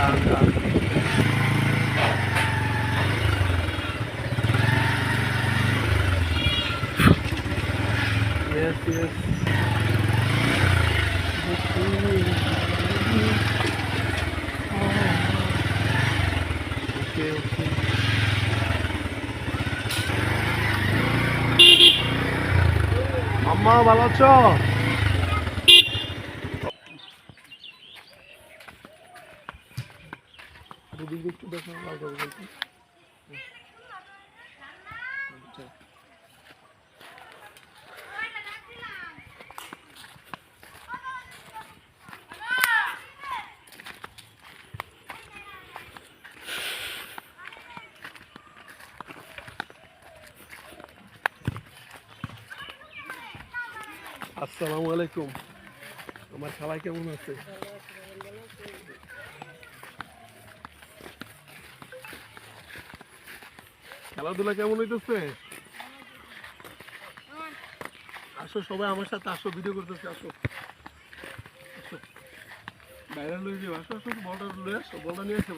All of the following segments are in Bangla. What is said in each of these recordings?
ডান ডান। Yes, yes. Okay, okay. আম্মা ভালো আছো? একটু দেখো আসসালামু আলাইকুম। আমার সবাই কেমন আছে? খেলাধুলা কেমন হইতেছে? আসো সবাই আমার সাথে আসো, ভিডিও করতেছে। আসো আসো, ভাইরাল হয়ে যাও। আসো আসো, বলটা নিয়ে আসো, বলটা নিয়ে আসো।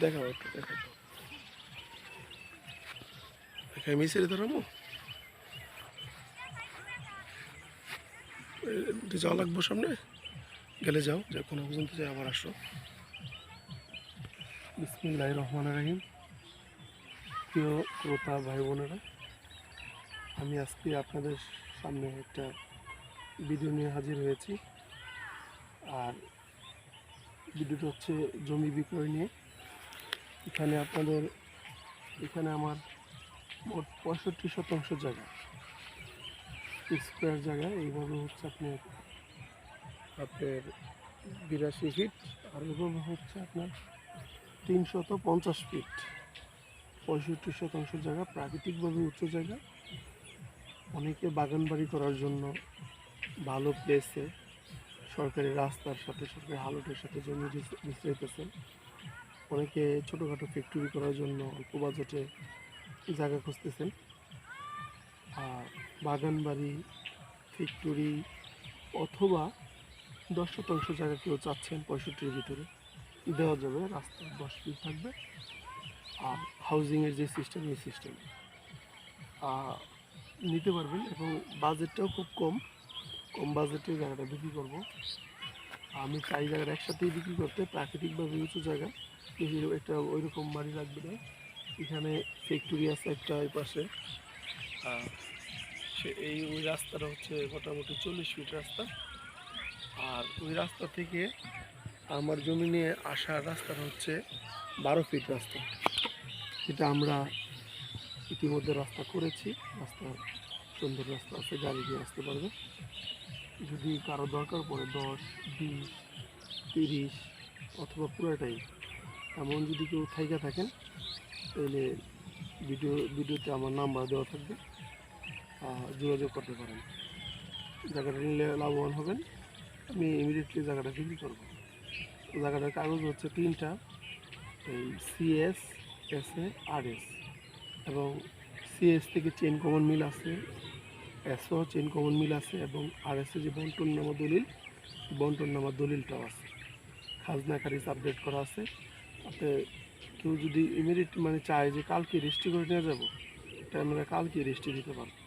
দেখাও একটু, দেখাও দেখাই মিশে ধরামো। যাওয়া লাগবো সামনে, গেলে যাও, যে কোনো পর্যন্ত যাই, আবার আসো। বিসমিল্লাহির রহমানির রহিম। প্রিয় শ্রোতা ভাই বোনেরা, আমি আজকে আপনাদের সামনে একটা ভিডিও নিয়ে হাজির হয়েছি। আর ভিডিওটা হচ্ছে জমি বিক্রয় নিয়ে। এখানে আমার মোট 65 শতাংশ জায়গা, স্কোয়ার জায়গা। এইভাবে হচ্ছে আপনার 82 ফিট, আর এভাবে হচ্ছে আপনার 350 ফিট। 65 শতাংশ জায়গা প্রাকৃতিকভাবে উঁচু জায়গা। অনেকে বাগান বাড়ি করার জন্য ভালো প্লেসে সরকারি রাস্তার সাথে, সরকারি হালটের সাথে জমি বিস্তারিতেছেন। অনেকে ছোটোখাটো ফ্যাক্টরি করার জন্য অল্প বাজেটে জায়গা খুঁজতেছেন। আর বাগান বাড়ি, ফ্যাক্টরি অথবা 10 শতাংশ জায়গা কেউ চাচ্ছেন 65-র ভিতরে, দেওয়া যাবে। রাস্তা 10 ফিট থাকবে। আর হাউজিংয়ের যে সিস্টেম, এই সিস্টেম নিতে পারবেন। এবং বাজেটটাও খুব কম বাজেটে জায়গাটা বিক্রি করব। আমি চাই জায়গাটা একসাথেই বিক্রি করতে, প্রাকৃতিকভাবে উঁচু জায়গা, একটা ওইরকম বাড়ি লাগবে না। এখানে ফ্যাক্টরি আছে একটা এই পাশে। ওই রাস্তাটা হচ্ছে মোটামুটি 40 ফিট রাস্তা। আর ওই রাস্তা থেকে আমার জমি নিয়ে আসার রাস্তাটা হচ্ছে 12 ফিট রাস্তা। এটা আমরা ইতিমধ্যে রাস্তা করেছি। রাস্তা সুন্দর রাস্তা আছে, গাড়ি দিয়ে আসতে পারবে। যদি কারো দরকার পড়ে 10, 20, 30 অথবা পুরোটাই, এমন যদি কেউ থাইকা থাকেন, তাহলে ভিডিওতে আমার নাম্বার দেওয়া থাকবে, যোগাযোগ করতে পারেন। জায়গাটা নিলে লাভবান হবেন। আমি ইমিডিয়েটলি জায়গাটা বিক্রি করবো। জায়গাটার কাগজ হচ্ছে 3টা, এই CS, SA, RS। এবং CS থেকে চেইন কমন মিল আছে, SO চেইন কমন মিল আছে, এবং RS যে বন্টন নামা দলিলটাও আছে। খাজনা খারিজ আপডেট করা আছে। আপনি কেউ যদি ইমিডিয়েট চায় যে কালকে রেজিস্ট্রি করে নিয়ে যাবো, এটা আমরা কালকে রেজিস্ট্রি দিতে পারবো।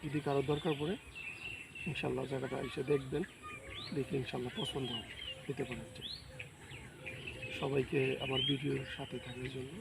যদি কারো দরকার পড়ে, ইনশাল্লাহ জায়গাটা এসে দেখবেন, দেখে ইনশাল্লাহ পছন্দ হবে, দিতে পারেন। সবাইকে আমার ভিডিওর সাথে থাকার জন্য